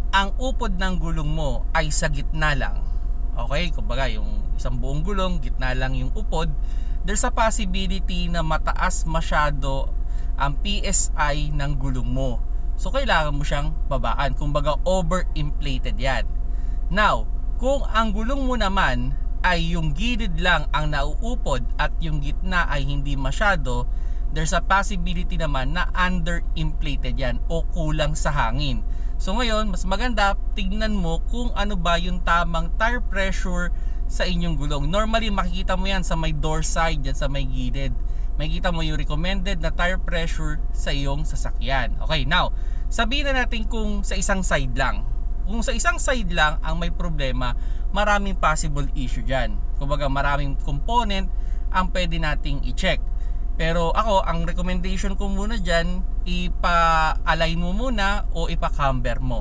ang upod ng gulong mo ay sa gitna lang, okay, kumbaga yung isang buong gulong, gitna lang yung upod, there's a possibility na mataas masyado ang PSI ng gulong mo. So kailangan mo siyang babaan, kumbaga overinflated yan. Now, kung ang gulong mo naman ay yung gilid lang ang nauupod at yung gitna ay hindi masyado, there's a possibility naman na underinflated yan o kulang sa hangin. So ngayon, mas maganda tignan mo kung ano ba yung tamang tire pressure sa inyong gulong. Normally makikita mo yan sa may door side, yan sa may gilid. Makikita mo yung recommended na tire pressure sa iyong sasakyan. Okay, now, sabihin na natin kung sa isang side lang. Kung sa isang side lang ang may problema, maraming possible issue dyan. Kumbaga maraming component ang pwede nating i-check. Pero ako, ang recommendation ko muna dyan, ipa-align mo muna o ipa-camber mo.